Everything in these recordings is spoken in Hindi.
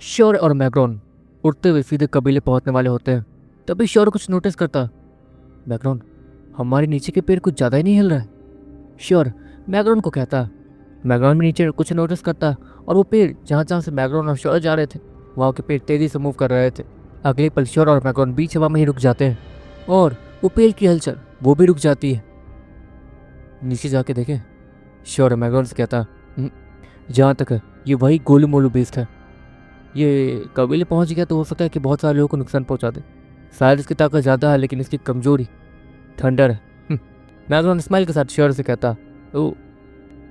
श्योर और मैग्रॉन उड़ते हुए सीधे कबीले पहुंचने वाले होते हैं। तभी श्योर कुछ नोटिस करता। मैग्रॉन, हमारे नीचे के पेड़ कुछ ज़्यादा ही नहीं हिल रहा है। श्योर मैग्रॉन को कहता। मैग्रॉन भी नीचे कुछ नोटिस करता और वो पेड़ जहाँ जहाँ से मैग्रॉन और श्योर जा रहे थे वहाँ के पेड़ तेज़ी से मूव कर रहे थे। अगले पल श्योर और मैग्रॉन बीच हवा में ही रुक जाते हैं और वो पेड़ की हलचल वो भी रुक जाती है। नीचे जाके देखें, श्योर मैग्रॉन से कहता। जहाँ तक है ये वही गोलू मोलू बीस्ट है। ये कबीले पहुँच गया तो हो सकता है कि बहुत सारे लोगों को नुकसान पहुँचा दे। शायद इसकी ताकत ज़्यादा है लेकिन इसकी कमजोरी थंडर है। मैग्रॉन स्माइल के साथ श्योर से कहता। ओ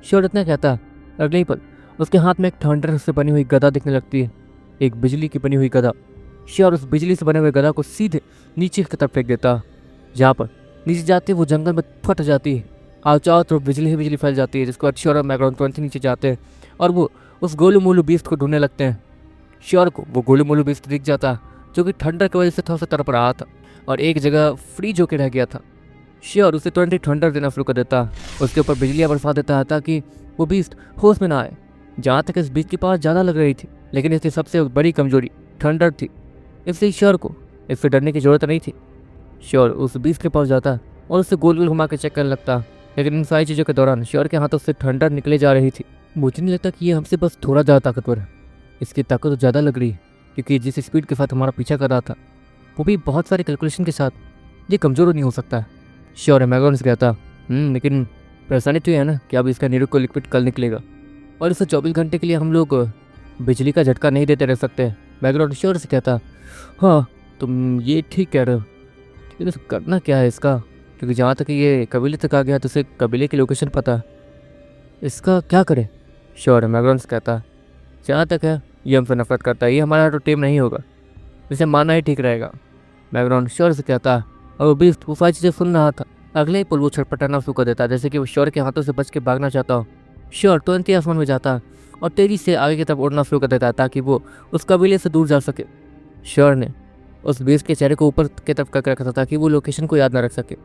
श्योर इतना कहता, अगले ही पल उसके हाथ में एक थंडर से बनी हुई गदा दिखने लगती है, एक बिजली की बनी हुई गदा। श्योर उस बिजली से बने हुए गदा को सीधे नीचे की तरफ फेंक देता, जहाँ पर नीचे जाते वो जंगल में फट जाती है और चारों तरफ बिजली ही बिजली फैल जाती है। जिसके बाद श्योर और मैग्रॉन तुरंत नीचे जाते हैं और वो उस गोलू मोलू बीस्ट को ढूंढने लगते हैं। श्योर को वो गोलू मोलू बीस्ट दिख जाता जो कि थंडर की वजह से थोड़ा सा तरफ रहा था और एक जगह फ्रीज होकर रह गया था। श्योर उसे तुरंत ही थंडर देना शुरू कर देता, उसके ऊपर बिजलियाँ बरसा देता ताकि वो बीस्ट होश में ना आए। जहाँ तक इस बीस्ट की पावर ज़्यादा लग रही थी लेकिन इसकी सबसे बड़ी कमजोरी थंडर थी, इसलिए श्योर को इससे डरने की जरूरत नहीं थी। श्योर उस बीस्ट के पास जाता और उससे गोल गोल घुमा के चेक करने लगता, लेकिन इन सारी चीज़ों के दौरान श्योर के हाथों से थंडर निकले जा रही थी। मुझे नहीं लगता कि ये हमसे बस थोड़ा ज़्यादा ताकतवर है, इसकी ताकत तो ज़्यादा लग रही है क्योंकि जिस स्पीड के साथ हमारा पीछा कर रहा था वो भी बहुत सारे कैलकुलेशन के साथ, ये कमज़ोर नहीं हो सकता है। श्योर है मैग्रॉन से कहता। लेकिन परेशानी तो ये है ना कि अब इसका निरुक को लिक्विड कल निकलेगा और इसे 24 घंटे के लिए हम लोग बिजली का झटका नहीं देते रह सकते। मैग्रॉन श्योर से कहता। हाँ तुम ये ठीक कह रहे हो, लेकिन तो करना क्या है इसका, क्योंकि जहाँ तक ये कबीले तक आ गया तो उसे कबीले की लोकेशन पता है, इसका क्या करे। श्योर है मैग्रॉन से कहता। जहाँ तक है ये हमसे नफरत करता है, ये हमारा तो टीम नहीं होगा, इसे मानना ही ठीक रहेगा। मैग्रॉन श्योर से कहता और वो बीस्ट वो सारी चीज़ें सुन रहा था। अगले ही पल वो छटपटाना शुरू कर देता जैसे कि वो श्योर के हाथों से बच के भागना चाहता हो। श्योर तुरंत ही आसमान में जाता और तेजी से आगे की तरफ उड़ना शुरू कर देता ताकि वो उस कबीले से दूर जा सके। श्योर ने उस बीस्ट के चेहरे को ऊपर की तरफ करके रखा था ताकि वो लोकेशन को याद ना रख सके।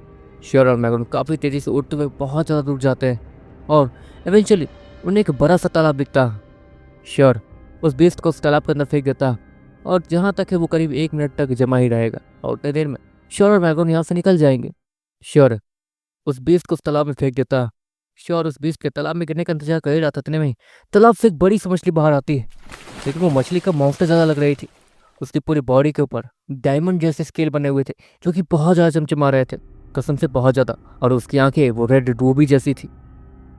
श्योर और मैग्रॉन काफ़ी तेज़ी से उड़ते हुए बहुत ज़्यादा दूर जाते हैं और इवेंचुअली उन्हें एक बड़ा सा तालाब दिखता। श्योर उस बीस्ट को उस तालाब के अंदर फेंक देता और जहाँ तक है वो करीब 1 मिनट तक जमा ही रहेगा और उतनी देर में श्योर और मैग्रॉन यहाँ से निकल जाएंगे। श्योर उस बीस्ट को उस तालाब में फेंक देता। श्योर उस बीस्ट के तालाब में गिरने का इंतजार कर ही रहा था, इतने में ही तालाब से एक बड़ी सी मछली बाहर आती है, लेकिन वो मछली का मौत ज़्यादा लग रही थी। उसकी पूरी बॉडी के ऊपर डायमंड जैसे स्केल बने हुए थे जो कि बहुत ज़्यादा चमचमा रहे थे, कसम से बहुत ज़्यादा, और उसकी आंखें वो रेड रूबी जैसी थी।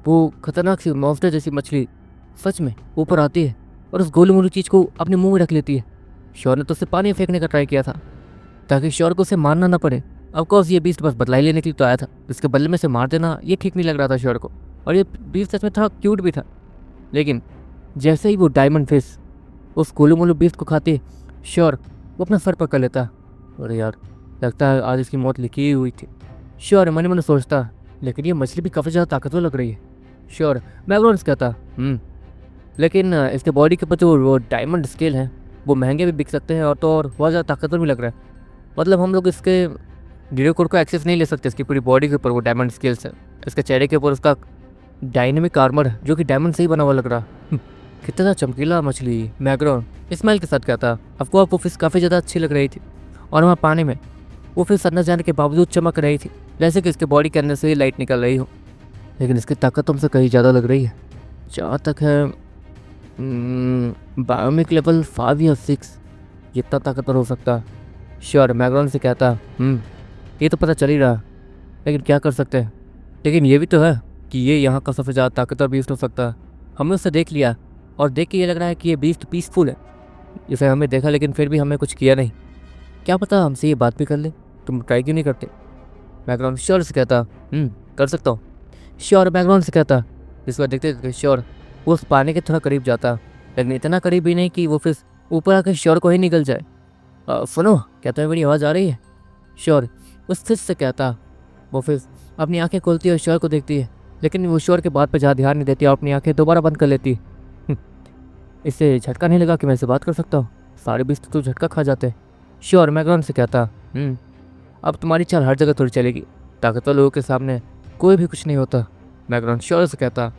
वो खतरनाक सी मॉन्स्टर जैसी मछली सच में ऊपर आती है और उस गोलू मोलू चीज़ को अपने मुंह में रख लेती है। श्योर ने तो उसे पानी में फेंकने का ट्राई किया था ताकि श्योर को उसे मारना ना पड़े। ऑफकोर्स ये बीस्ट बस बदलाई लेने के लिए तो आया था, इसके बदले में से मार देना ये ठीक नहीं लग रहा था श्योर को, और ये बीस्ट सच में था क्यूट भी था। लेकिन जैसे ही वो डायमंड फिश उस गोलू मोलू बीस्ट को खाती श्योर वो अपना सर पकड़ लेता। अरे यार लगता है आज इसकी मौत लिखी ही हुई थी, श्योर मन मन सोचता। लेकिन ये मछली भी काफ़ी ज़्यादा ताकतवर लग रही है। श्योर मैग्रॉन से कहता। लेकिन इसके बॉडी के ऊपर जो वो डायमंड स्केल हैं वो महंगे भी बिक सकते हैं और तो और बहुत ज़्यादा ताकतवर भी लग रहा है। मतलब हम लोग इसके वीडियो कोड को एक्सेस नहीं ले सकते, इसकी पूरी बॉडी के ऊपर वो डायमंड स्केल्स है, इसके चेहरे के ऊपर उसका डायनेमिक आर्मर है जो कि डायमंड से ही बना हुआ लग रहा। कितना चमकीला मछली। मैग्रॉन स्माइल के साथ कहता। आपको वो फिश काफ़ी ज़्यादा अच्छी लग रही थी और वहाँ पानी में वो फिश अंदर जाने के बावजूद चमक रही थी जैसे कि इसके बॉडी के अंदर से ही लाइट निकल रही हो, लेकिन इसकी ताकत तुमसे कहीं ज़्यादा लग रही है। जहाँ तक है बायोमिक लेवल 5 या 6 जितना ताकतवर हो सकता। श्योर मैग्रॉन से कहता। ये तो पता चल ही रहा, लेकिन क्या कर सकते हैं। लेकिन ये भी तो है कि ये यहाँ का सबसे ज़्यादा ताकतवर बीस्ट हो सकता है। हमने उससे देख लिया और देख के ये लग रहा है कि ये बीस्ट पीसफुल है। इसे हमें देखा लेकिन फिर भी हमें कुछ किया नहीं, क्या पता हमसे ये बात भी कर ले। तुम ट्राई क्यों नहीं करते। मैग्रॉन श्योर से कहता। कर सकता हूँ। श्योर मैग्रॉन से कहता। इसको देखते देखते श्योर वो उस पानी के थोड़ा करीब जाता, लेकिन इतना करीब भी नहीं कि वो फिर ऊपर आकर श्योर को ही निकल जाए। सुनो क्या तुम्हें मेरी आवाज़ आ रही है। श्योर उस फिश से कहता। वो फिश अपनी आंखें खोलती है और श्योर को देखती है, लेकिन वो श्योर के बात पर ज़्यादा ध्यान नहीं देती और अपनी आंखें दोबारा बंद कर लेती है। इससे झटका नहीं लगा कि मैं इससे बात कर सकता हूँ, सारे बीस्ट तो झटका खा जाते हैं। श्योर मैग्रॉन से कहता। अब तुम्हारी चाल हर जगह थोड़ी चलेगी, ताकतवर लोगों के सामने कोई भी कुछ नहीं होता। मैग्रॉन श्योर से कहता।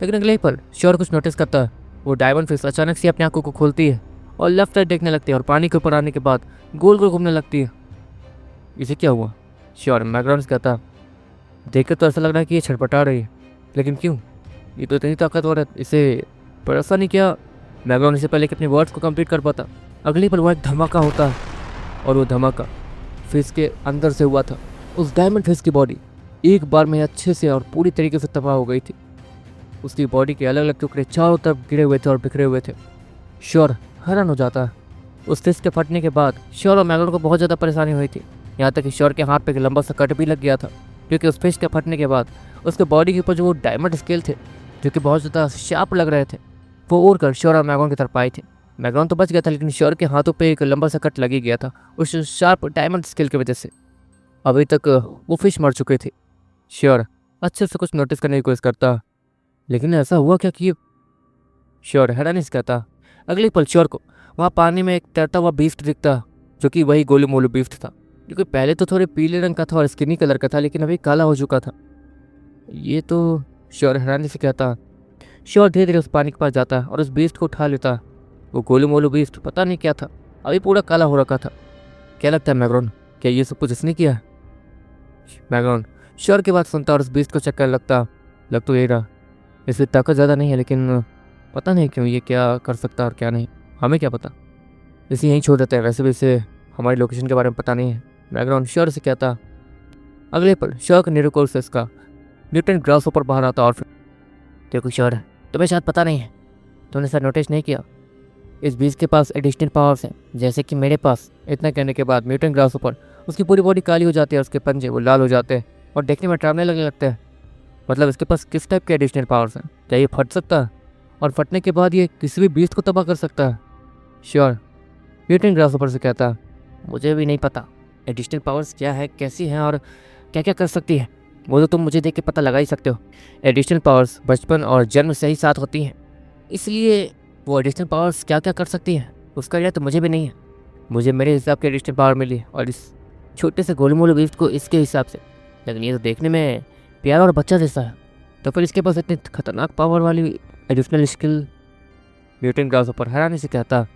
लेकिन अगले पल श्योर कुछ नोटिस करता है। वो डायमंड फिश अचानक से अपनी आंखों को खोलती है और लेफ्ट राइट देखने लगती है और पानी के ऊपर आने के बाद गोल गोल घूमने लगती है। इसे क्या हुआ? श्योर, मैकडॉनल्ड्स कहता। देख कर तो ऐसा लग रहा है कि ये छटपटा रही है, लेकिन क्यों? ये तो इतनी ताकतवर है, इसे परेशान नहीं किया। मैकडॉनल्ड से पहले कि अपने वर्ड्स को कंप्लीट कर पाता, अगली पल वहाँ एक धमाका होता है और वो धमाका फिश के अंदर से हुआ था। उस डायमंड फिश की बॉडी एक बार में अच्छे से और पूरी तरीके से तबाह हो गई थी। उसकी बॉडी के अलग अलग टुकड़े चारों तरफ गिरे हुए थे और बिखरे हुए थे। श्योर हैरान हो जाता है। उस फिश के फटने के बाद श्योर और मैकडॉनल्ड को बहुत ज़्यादा परेशानी हुई थी। यहाँ तक कि श्योर के हाथ पे एक लंबा सा कट भी लग गया था, क्योंकि उस फिश के फटने के बाद उसके बॉडी के ऊपर जो वो डायमंड स्केल थे जो कि बहुत ज़्यादा शार्प लग रहे थे, वो उड़ कर श्योर और मैकडॉनल्ड की तरफ आए थे। मैकडॉनल्ड तो बच गया था, लेकिन श्योर के हाथों पे एक लंबा सा कट लग ही गया था उस शार्प डायमंड स्केल की वजह से। अभी तक वो फिश मर चुके थे। श्योर अच्छे से कुछ नोटिस करने की कोशिश करता, लेकिन ऐसा हुआ क्या कि श्योर हैरानी से कहता। अगले पल श्योर को वहाँ पानी में एक तैरता हुआ बीस्ट दिखता, जो कि वही गोलू मोलू बीस्ट था, क्योंकि पहले तो थोड़े पीले रंग का था और स्किनी कलर का था, लेकिन अभी काला हो चुका था। ये तो श्योर हैरानी से कहता। श्योर धीरे धीरे उस पानी के पास जाता और उस बीस्ट को उठा लेता। वो गोलू मोलू बीस्ट पता नहीं क्या था, अभी पूरा काला हो रखा था। क्या लगता है मैकडॉनल्ड, क्या ये सब कुछ इसने किया है? मैकडॉनल्ड श्योर की बात सुनता और उस बीस्ट को चेक करने लगता। लग तो यही रहा, इसमें ताकत ज़्यादा नहीं है, लेकिन पता नहीं क्यों ये क्या कर सकता है और क्या नहीं, हमें क्या पता। इसे यहीं छोड़ देते हैं, वैसे भी इसे हमारी लोकेशन के बारे में पता नहीं है। मैकडॉनल्ड श्योर से कहता। अगले पल श्योर के न्यूरोकोल से इसका म्यूटेंट ग्रास ऊपर बाहर आता और फिर देखो श्योर, तुम्हें शायद पता नहीं है, तुमने सर नोटिस नहीं किया, इस बीज के पास एडिशनल पावर्स हैं जैसे कि मेरे पास। इतना कहने के बाद म्यूटेंट ग्रास ऊपर उसकी पूरी बॉडी काली हो जाती है और उसके पंजे वो लाल हो जाते हैं और देखने में डरावने लगने लगते हैं। मतलब इसके पास किस टाइप के एडिशनल पावर्स हैं? क्या ये फट सकता है और फटने के बाद ये किसी भी बीस्ट को तबाह कर सकता है? श्योर म्यूटेंट ग्रास ऊपर से कहता। मुझे भी नहीं पता एडिशनल पावर्स क्या है, कैसी हैं और क्या क्या कर सकती है, वो तो तुम मुझे देख के पता लगा ही सकते हो। एडिशनल पावर्स बचपन और जन्म से ही साथ होती हैं, इसलिए वो एडिशनल पावर्स क्या क्या कर सकती हैं उसका आइडिया तो मुझे भी नहीं है। मुझे मेरे हिसाब के एडिशनल पावर मिली और इस छोटे से गोलू मोलू बीस्ट को इसके हिसाब से, लेकिन ये तो देखने में प्यारा और बच्चा जैसा है, तो फिर इसके पास इतनी खतरनाक पावर वाली एडिशनल स्किल? म्यूटेंट ग्रास ऊपर हैरानी से कहता।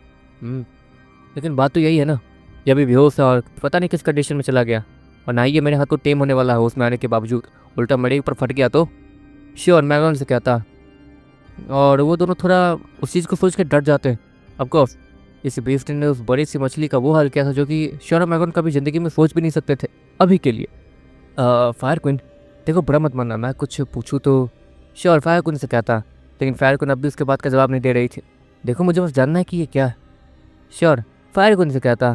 लेकिन बात तो यही है ना, ये अभी बेहोश है और पता नहीं किस कंडीशन में चला गया, और ना ही ये मेरे हाथ को टेम होने वाला है उसमें आने के बावजूद, उल्टा मेरे ऊपर फट गया तो। श्योर मैकडॉनल्ड से कहता। और वो दोनों थोड़ा उस चीज़ को सोच के डर जाते हैं। ऑफकोर्स इस बीस्ट ने उस बड़ी सी मछली का वो हाल किया था जो कि श्योर और मैकडॉनल्ड कभी ज़िंदगी में सोच भी नहीं सकते थे अभी के लिए। फायर क्वीन देखो, बुरा मत मानना, मैं कुछ पूछूं तो? श्योर फायर क्वीन से कहता, लेकिन फायर क्वीन अब भी उसके बात का जवाब नहीं दे रही थी। देखो मुझे बस जानना है कि ये क्या है। श्योर फायर क्वीन से कहता।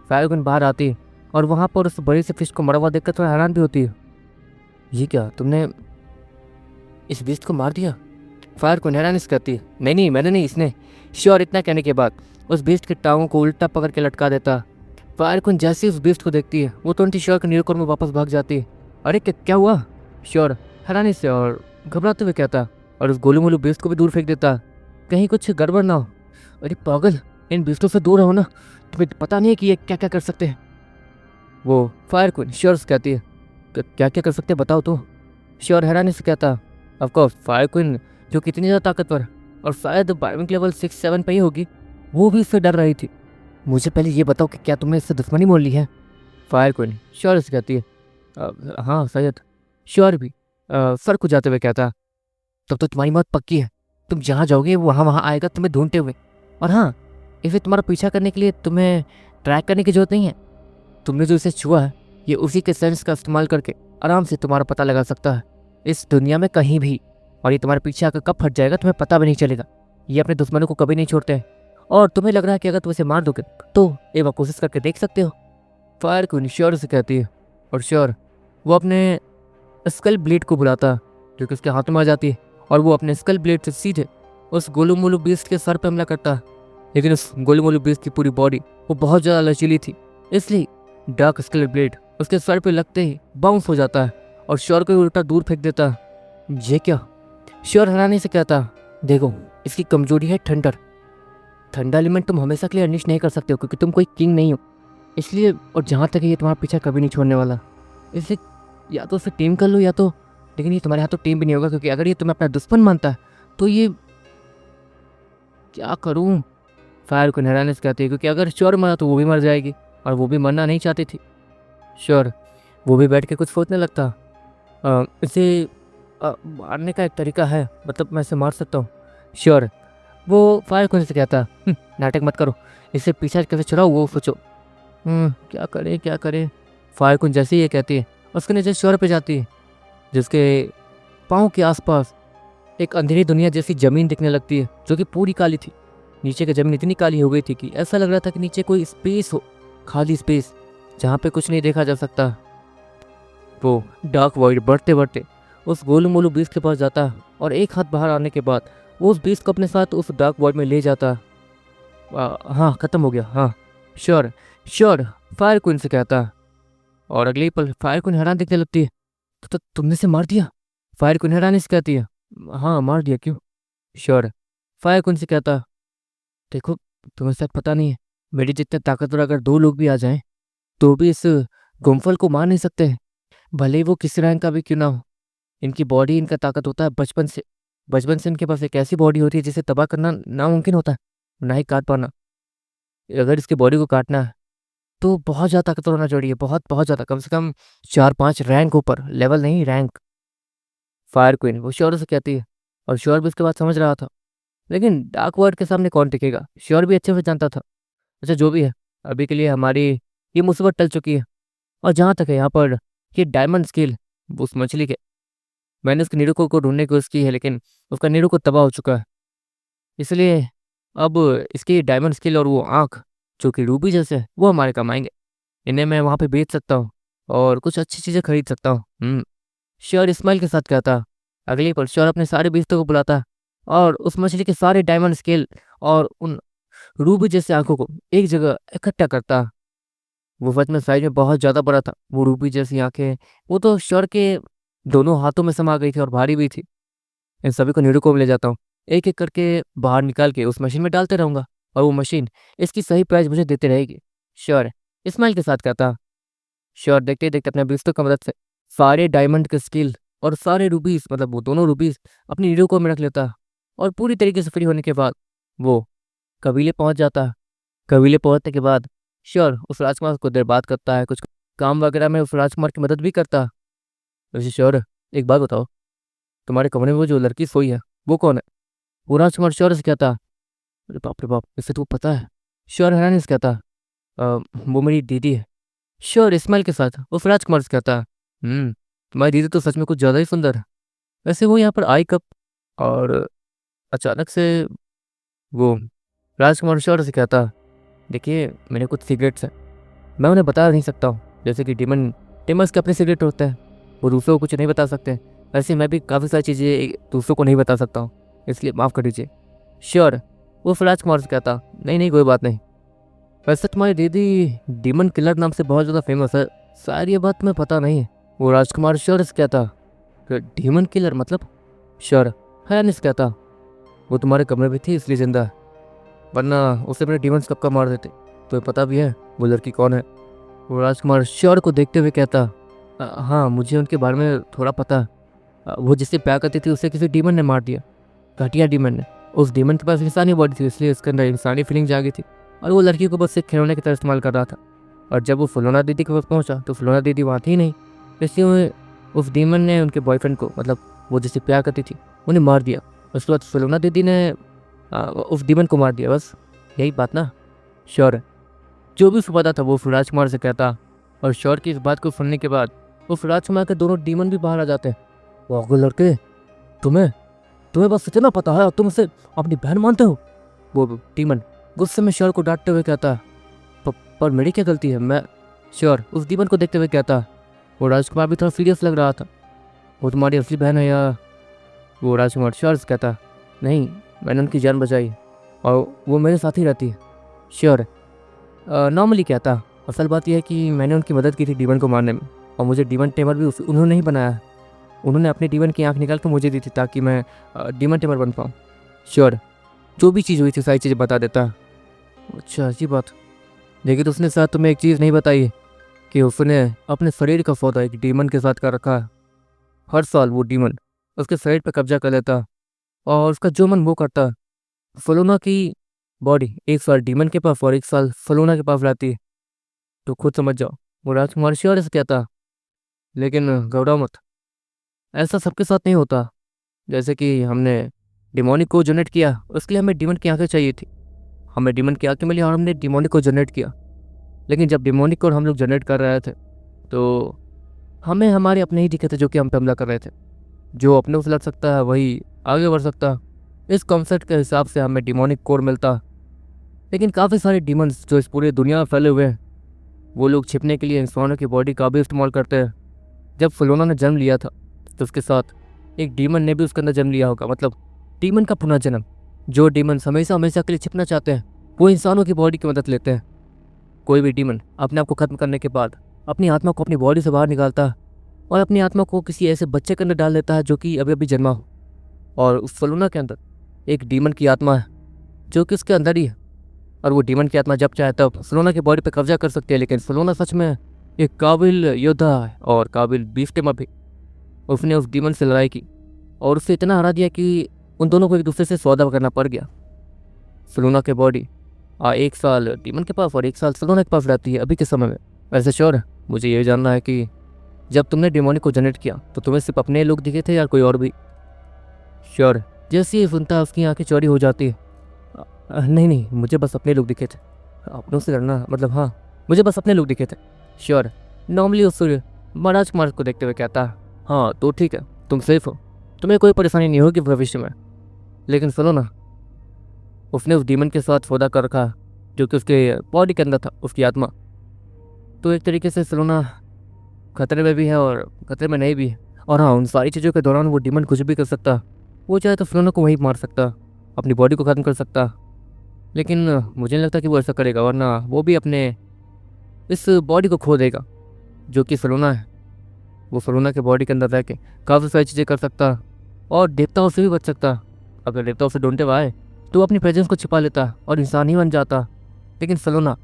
फायर क्वीन बाहर आती और वहाँ पर उस बड़ी से फिश को मरा हुआ देखकर थोड़ा हैरान भी होती है। ये क्या, तुमने इस बीस्ट को मार दिया? फायर क्वीन हैरानी से कहती है। नहीं मैंने नहीं, इसने। श्योर इतना कहने के बाद उस बीस्ट की टांगों को उल्टा पकड़ के लटका देता। फायर क्वीन जैसे उस बीस्ट को देखती है वो तुरंत ही श्योर के न्यूरोकोर में वापस भाग जाती है। अरे क्या हुआ? श्योर हैरानी से और घबराते हुए कहता, और उस गोलू मोलू बीस्ट को भी दूर फेंक देता, कहीं कुछ गड़बड़ ना हो। अरे पागल, इन बीस्टों से दूर रहो ना, तुम्हें पता नहीं है कि ये क्या क्या कर सकते हैं? वो फायर क्वीन श्योर से कहती है। क्या क्या कर सकते हैं बताओ तो? श्योर हैरानी से कहता। ऑफकोर्स फायर क्वीन जो कितनी ज़्यादा ताकतवर और शायद बायोमिक लेवल 6-7 पे ही होगी, वो भी इससे डर रही थी। मुझे पहले ये बताओ कि क्या तुमने इससे दुश्मनी मोल ली है? फायर क्वीन श्योर से कहती है। हाँ शायद। श्योर भी सर को जाते हुए कहता, तब तो तुम्हारी मौत पक्की है, तुम जहाँ जाओगे वो वहाँ आएगा तुम्हें ढूंढते हुए। और हाँ, इसे तुम्हारा पीछा करने के लिए तुम्हें ट्रैक करने की जरूरत नहीं है। तुमने जो इसे छुआ है ये उसी के सेंस का इस्तेमाल करके आराम से तुम्हारा पता लगा सकता है इस दुनिया में कहीं भी, और ये तुम्हारे पीछे आकर कब फट जाएगा तुम्हें पता भी नहीं चलेगा। ये अपने दुश्मनों को कभी नहीं छोड़ते हैं, और तुम्हें लग रहा है कि अगर तुम इसे मार दोगे तो एक बार कोशिश करके देख सकते हो। फायर क्वीन श्योर से कहती है, और श्योर वो अपने स्कल ब्लेड को बुलाता जो कि उसके हाथों में आ जाती है, और वो अपने स्कल ब्लेड से सीधे उस गोलू मोलू बीस्ट के सर पर हमला करता। लेकिन उस गोलू मोलू बीस्ट की पूरी बॉडी वो बहुत ज़्यादा लचीली थी, इसलिए डार्क स्कल ब्लेड उसके सर पे लगते ही बाउंस हो जाता है और श्योर को उल्टा दूर फेंक देता। ये क्या? श्योर हैरानी से कहता, देखो इसकी कमजोरी है थंडर। थंडर एलिमेंट तुम हमेशा के लिए अनलिश नहीं कर सकते हो क्योंकि तुम कोई किंग नहीं हो, इसलिए। और जहाँ तक ये तुम्हारा पीछा कभी नहीं छोड़ने वाला, इसलिए या तो उसे टीम कर लो या तो, लेकिन ये तुम्हारे हाथ तो टीम भी नहीं होगा क्योंकि अगर ये तुम्हें अपना दुश्मन मानता है तो ये क्या करूँ? फायर को हैरानी से कहती है, क्योंकि अगर श्योर मरा तो वो भी मर जाएगी और वो भी मरना नहीं चाहती थी। श्योर वो भी बैठ के कुछ सोचने लगता। इसे मारने का एक तरीका है, मतलब मैं इसे मार सकता हूँ। श्योर वो फायर को से कहता, नाटक मत करो, इससे पीछा कैसे छुड़ाओ वो सोचो। क्या करें क्या करें। फायर कुंज जैसे ही ये कहती है, उसके नीचे श्योर पे जाती है, जिसके पाँव के आसपास एक अंधेरी दुनिया जैसी जमीन दिखने लगती है, जो कि पूरी काली थी। नीचे की जमीन इतनी काली हो गई थी कि ऐसा लग रहा था कि नीचे कोई स्पेस हो, खाली स्पेस, जहाँ पे कुछ नहीं देखा जा सकता। वो डार्क वॉइड बढ़ते बढ़ते उस गोलू मोलू बीस्ट के पास जाता और एक हाथ बाहर आने के बाद वो उस बीस्ट को अपने साथ उस डार्क वॉइड में ले जाता। हाँ खत्म हो गया, हाँ श्योर श्योर, फायर क्वीन से कहता। और अगले ही पल फायर क्वीन हैरान दिखने लगती है। तो तुमने से मार दिया? फायर क्वीन हैरानी से कहती है। हाँ मार दिया, क्यों? श्योर फायर क्वीन से कहता, देखो तुम्हें शायद पता नहीं है, मेरी जितने ताकतवर अगर दो लोग भी आ जाएं तो भी इस गुम्फल को मार नहीं सकते, भले ही वो किसी रैंक का भी क्यों ना हो। इनकी बॉडी, इनका ताकत होता है बचपन से। बचपन से इनके पास एक ऐसी बॉडी होती है जिसे तबाह करना नामुमकिन होता है, ना ही काट पाना। अगर इसकी बॉडी को काटना है तो बहुत ज़्यादा ताकतवर होना चाहिए, बहुत बहुत ज़्यादा, कम से कम 4-5 रैंक ऊपर, लेवल नहीं रैंक। फायर क्वीन वो श्योर से कहती है, और श्योर भी उसके बाद समझ रहा था, लेकिन डार्क वर्ल्ड के सामने कौन टिकेगा, श्योर भी अच्छे से जानता था। अच्छा जो भी है, अभी के लिए हमारी ये मुसीबत टल चुकी है। और जहाँ तक है यहाँ पर ये डायमंड स्किल उस मछली के, मैंने उसके निरूको को ढूंढने की कोशिश की है, लेकिन उसका निरूको तबाह हो चुका है। इसलिए अब इसकी डायमंड स्किल और वो आँख जो कि रूबी जैसे है, वो हमारे काम आएंगे। इन्हें मैं वहाँ पे बेच सकता हूँ और कुछ अच्छी चीज़ें खरीद सकता हूँ। श्योर इस्माइल के साथ कहता। अगले पल श्योर अपने सारे दोस्तों को बुलाता और उस मछली के सारे डायमंड स्केल और उन रूबी जैसे आंखों को एक जगह इकट्ठा करता। वो सच में साइज में बहुत ज़्यादा बड़ा था। वो रूबी जैसी आंखें, वो तो श्योर के दोनों हाथों में समा गई थी और भारी भी थी। इन सभी को नीडू को ले जाता हूँ, एक एक करके बाहर निकाल के उस मशीन में डालते रहूँगा और वो मशीन इसकी सही प्राइस मुझे देती रहेगी। श्योर इस्माइल के साथ कहता। श्योर देखते ही देखते अपने दोस्तों की मदद से सारे डायमंड के स्किल और सारे रूबीज, मतलब वो दोनों रूबीज अपनी नीडू में रख लेता और पूरी तरीके से फ्री होने के बाद वो कबीले पहुंच जाता। कबीले पहुंचने के बाद श्योर उस राजकुमार को देर बात करता है, कुछ काम वगैरह में उस राजकुमार की मदद भी करता। वैसे श्योर एक बात बताओ, तुम्हारे कमरे में वो जो लड़की सोई है वो कौन है? वो राजकुमार श्योर से कहता। अरे बाप रे बाप, इससे तो पता है। श्योर हैरानी से कहता, वो मेरी दीदी है। श्योर इस्माइल के साथ उस राजकुमार से कहता, तुम्हारी दीदी तो सच में कुछ ज़्यादा ही सुंदर है। वैसे वो यहाँ पर आई कब? और अचानक से वो राजकुमार श्योर से कहता, देखिए मेरे कुछ सीक्रेट्स हैं, मैं उन्हें बता नहीं सकता हूँ, जैसे कि डेमंस के अपने सीक्रेट होते हैं, वो दूसरों को कुछ नहीं बता सकते। वैसे मैं भी काफ़ी सारी चीज़ें दूसरों को नहीं बता सकता हूँ, इसलिए माफ़ कर दीजिए। श्योर वो राजकुमार से कहता, नहीं नहीं कोई बात नहीं। वैसे तुम्हारी दीदी डीमन किलर नाम से बहुत ज़्यादा फेमस है, शायद ये बात तुम्हें पता नहीं है। वो राजकुमार श्योर से कहता, डीमन किलर मतलब? श्योर हैरानी से कहता, वो तुम्हारे कमरे में थी इसलिए जिंदा है, वरना उसे अपने डीमंस कब का मार देते। तो पता भी है वो लड़की कौन है? वो राजकुमार श्योर को देखते हुए कहता, हाँ मुझे उनके बारे में थोड़ा पता है। वो जिससे प्यार करती थी उसे किसी डीमन ने मार दिया, घटिया डीमन ने। उस डीमन के पास इंसानी बॉडी थी, इसलिए उसके अंदर इंसानी फीलिंग जागी थी और वो लड़की को बस एक खिलौने की तरह इस्तेमाल कर रहा था। और जब वो फुलोना दीदी के पास पहुंचा तो फुलोना दीदी वहाँ थी नहीं, इसलिए उस डीमन ने उनके बॉयफ्रेंड को, मतलब वो जिससे प्यार करती थी, उन्हें मार दिया। उसके बाद फुलोना दीदी ने उस डीमन को मार दिया, बस यही बात ना? श्योर जो भी उसको पता था वो राजकुमार से कहता। और श्योर की इस बात को सुनने के बाद उस राजकुमार के दोनों डीमन भी बाहर आ जाते हैं। वो लड़के, तुम्हें तुम्हें बस इतना पता है और तुम उसे अपनी बहन मानते हो? वो डीमन गुस्से में श्योर को डांटते हुए कहता, पर मेरी क्या गलती है? मैं श्योर उस डीमन को देखते हुए कहता। वो राजकुमार भी थोड़ा सीरियस लग रहा था, वो तुम्हारी असली बहन है या? वो राजकुमार श्योर से कहता, नहीं मैंने उनकी जान बचाई और वो मेरे साथ ही रहती है। श्योर नॉर्मली कहता, असल बात यह है कि मैंने उनकी मदद की थी डीमन को मारने में, और मुझे डीमन टेमर भी उन्होंने ही बनाया। उन्होंने अपने डीमन की आंख निकाल कर मुझे दी थी ताकि मैं डीमन टेमर बन पाऊँ। श्योर जो भी चीज़ हुई थी सारी चीज़ें बता देता। अच्छा अच्छी बात, लेकिन उसने साथ तुम्हें एक चीज़ नहीं बताई कि उसने अपने शरीर का सौदा एक डीमन के साथ कर रखा है। हर साल वो डीमन उसके शरीर पर कब्जा कर लेता और उसका जो मन वो करता। फलोना की बॉडी 1 साल डीमन के पास और 1 साल सलोना के पास रहती है, तो खुद समझ जाओ वो राजकुमार श्योर से कहता। लेकिन घबराओ मत, ऐसा सबके साथ नहीं होता। जैसे कि हमने डिमोनिक को जनरेट किया, उसके लिए हमें डीमन की आंखें चाहिए थी, हमें डीमन की आंखें मिली और हमने डिमोनिक को जनरेट किया। लेकिन जब डिमोनिक को हम लोग जनरेट कर रहे थे तो हमें हमारे अपने ही दिखे थे जो कि हम पे हमला कर रहे थे। जो अपने से लड़ सकता है वही आगे बढ़ सकता। इस कॉन्सेप्ट के हिसाब से हमें डिमोनिक कोर मिलता। लेकिन काफ़ी सारे डीमंस जो इस पूरी दुनिया में फैले हुए हैं, वो लोग छिपने के लिए इंसानों की बॉडी का भी इस्तेमाल करते हैं। जब फिलोना ने जन्म लिया था तो उसके साथ एक डीमन ने भी उसके अंदर जन्म लिया होगा, मतलब डीमन का पुनर्जन्म। जो डीमंस हमेशा हमेशा के लिए छिपना चाहते हैं वो इंसानों की बॉडी की मदद लेते हैं। कोई भी डीमन अपने आप को खत्म करने के बाद अपनी आत्मा को अपनी बॉडी से बाहर निकालता है और अपनी आत्मा को किसी ऐसे बच्चे के अंदर डाल देता है जो कि अभी अभी जन्मा हो। और उस फिलोना के अंदर एक डीमन की आत्मा है जो कि उसके अंदर ही है। और वो डीमन की आत्मा जब चाहे तब फिलोना की बॉडी पर कब्जा कर सकती है। लेकिन फिलोना सच में एक काबिल योद्धा है और काबिल बीफ भी। उसने उस डीमन से लड़ाई की और उससे इतना हरा दिया कि उन दोनों को एक दूसरे से सौदा करना पड़ गया। फिलोना की बॉडी 1 साल डीमन के पास और 1 साल फिलोना के पास रहती है अभी के समय में। वैसे श्योर है, मुझे ये जानना है कि जब तुमने डिमोनिक को जनरेट किया तो तुम्हें सिर्फ अपने लोग दिखे थे या कोई और भी? श्योर, जैसे ही सुनता है उसकी आंखें चौड़ी हो जाती है। नहीं नहीं, मुझे बस अपने लोग दिखे थे। अपनों से लड़ना मतलब, हाँ मुझे बस अपने लोग दिखे थे। श्योर, नॉर्मली उस महाराज कुमार को देखते हुए कहता है, हाँ तो ठीक है, तुम सेफ हो, तुम्हें कोई परेशानी नहीं होगी भविष्य में। लेकिन सुनो ना, उसने उस डीमन के साथ सौदा कर रखा जो कि उसके बॉडी के अंदर था, उसकी आत्मा। तो एक तरीके से सलोना खतरे में भी है और खतरे में नहीं भी है। और हाँ, उन सारी चीज़ों के दौरान वो डीमन कुछ भी कर सकता। वो चाहे तो सलोना को वहीं मार सकता, अपनी बॉडी को ख़त्म कर सकता। लेकिन मुझे नहीं लगता कि वो ऐसा करेगा, वरना वो भी अपने इस बॉडी को खो देगा जो कि सलोना है। वो सलोना के बॉडी के अंदर रह के काफ़ी सारी चीज़ें कर सकता और देवताओं से भी बच सकता। अगर देवताओं से ढूंढते हुए आए तो वो अपनी प्रेजेंस को छिपा लेता और इंसान ही बन जाता। लेकिन सलोना,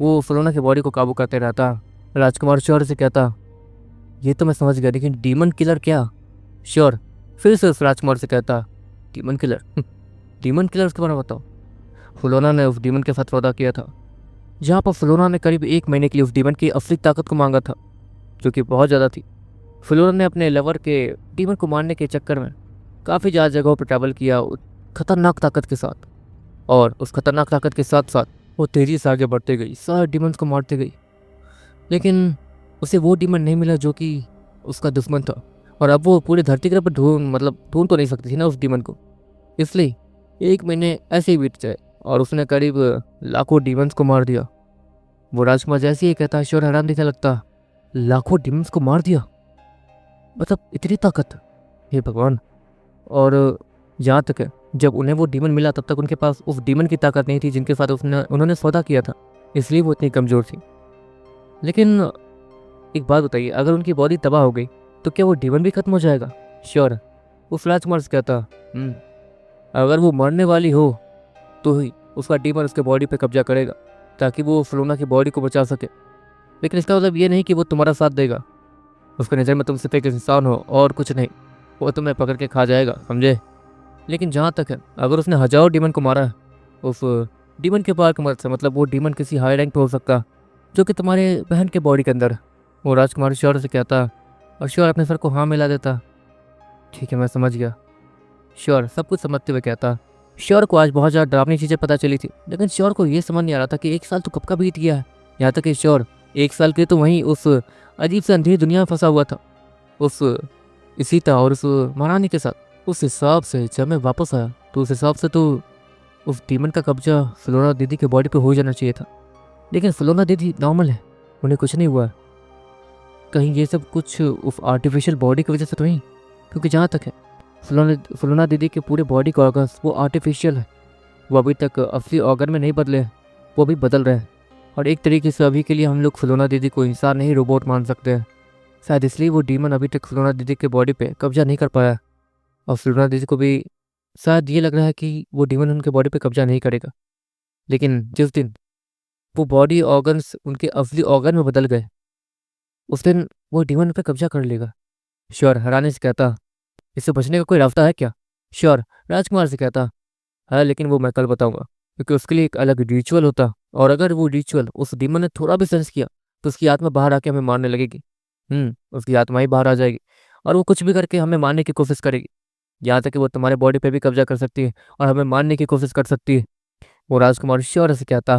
वो फिलोना की बॉडी को काबू करते रहता। राजकुमार श्योर से कहता, ये तो मैं समझ गया, लेकिन डीमन किलर क्या? श्योर फिर से उस राजकुमार से कहता, डीमन किलर? डीमन किलर उसके बारे में बताओ। फिलोना ने उस डीमन के साथ सौदा किया था, जहाँ पर फिलोना ने करीब 1 महीने के लिए उस डीमन की असली ताकत को मांगा था, जो कि बहुत ज़्यादा थी। फिलोना ने अपने लवर के डीमन को मारने के चक्कर में काफ़ी ज़्यादा जगहों पर ट्रैवल किया खतरनाक ताकत के साथ। और उस खतरनाक ताकत के साथ साथ वो तेज़ी से आगे बढ़ते गई, सारे डीमंस को मारते गई। लेकिन उसे वो डीमन नहीं मिला जो कि उसका दुश्मन था। और अब वो पूरी धरती के ऊपर ढूंढ तो नहीं सकती थी ना उस डीमन को। इसलिए 1 महीने ऐसे ही बीत जाए और उसने करीब लाखों डीमंस को मार दिया। वो राजकुमार जैसे ही कहता, श्योर हैरान दिखने लगता, लाखों डीमंस को मार दिया? मतलब इतनी ताकत? हे भगवान। और जहाँ तक है, जब उन्हें वो डीमन मिला तब तक उनके पास उस डीमन की ताकत नहीं थी जिनके साथ उन्होंने सौदा किया था, इसलिए वो इतनी कमज़ोर थी। लेकिन एक बात बताइए, अगर उनकी बॉडी तबाह हो गई तो क्या वो डीमन भी खत्म हो जाएगा? श्योर, उस राजकुमार से कहता, अगर वो मरने वाली हो तो ही उसका डीमन उसके बॉडी पे कब्जा करेगा ताकि वो फिलोना की बॉडी को बचा सके। लेकिन इसका मतलब ये नहीं कि वो तुम्हारा साथ देगा। उसकी नज़र में तुम सिर्फ एक इंसान हो और कुछ नहीं। वो तुम्हें पकड़ के खा जाएगा, समझे? लेकिन जहाँ तक है, अगर उसने हजारों डीमन को मारा है उस डीमन के पार की मदद से, मतलब वो डीमन किसी हाई रैंक पे हो सकता जो कि तुम्हारे बहन के बॉडी के अंदर है। वो राजकुमार श्योर से कहता और श्योर अपने सर को हाँ मिला देता। ठीक है, मैं समझ गया। श्योर सब कुछ समझते हुए कहता। श्योर को आज बहुत ज़्यादा डरावनी चीज़ें पता चली थी, लेकिन श्योर को ये समझ नहीं आ रहा था कि 1 साल तो कब का बीत गया है। यहाँ तक कि श्योर 1 साल के तो वहीं उस अजीब से अंधेरी दुनिया में फंसा हुआ था, उस इसीता और उस महारानी के साथ। उस हिसाब से जब मैं वापस आया तो उस हिसाब से तो उस डीमन का कब्जा फिलोना दीदी के बॉडी पे हो जाना चाहिए था। लेकिन फिलोना दीदी नॉर्मल है, उन्हें कुछ नहीं हुआ। कहीं ये सब कुछ उस आर्टिफिशियल बॉडी की वजह से तो नहीं? क्योंकि जहाँ तक है, फिलोना दीदी के पूरे बॉडी के ऑर्गन्स वो आर्टिफिशियल है। वो अभी तक असली ऑर्गन में नहीं बदले, वो भी बदल रहे हैं। और एक तरीके से अभी के लिए हम लोग फिलोना दीदी को इंसान नहीं रोबोट मान सकते हैं। शायद इसलिए वो डीमन अभी तक फिलोना दीदी के बॉडी पे कब्जा नहीं कर पाया। और फिलोना दीदी को भी शायद ये लग रहा है कि वो डीमन उनके बॉडी पे कब्जा नहीं करेगा। लेकिन जिस दिन वो बॉडी ऑर्गन्स उनके असली ऑर्गन में बदल गए, उस दिन वो डीमन पे कब्जा कर लेगा। श्योर हैरानी से कहता, इससे बचने का कोई रास्ता है क्या? श्योर राजकुमार से कहता, है, लेकिन वो मैं कल बताऊंगा, क्योंकि उसके लिए एक अलग रिचुअल होता, और अगर वो रिचुअल उस डीमन ने थोड़ा भी सेंस किया तो उसकी आत्मा बाहर आके हमें मारने लगेगी। उसकी आत्मा ही बाहर आ जाएगी और वो कुछ भी करके हमें मारने की कोशिश करेगी। यहाँ तक कि वो तुम्हारे बॉडी पे भी कब्जा कर सकती है और हमें मारने की कोशिश कर सकती है। वो राजकुमार श्योर से कहता,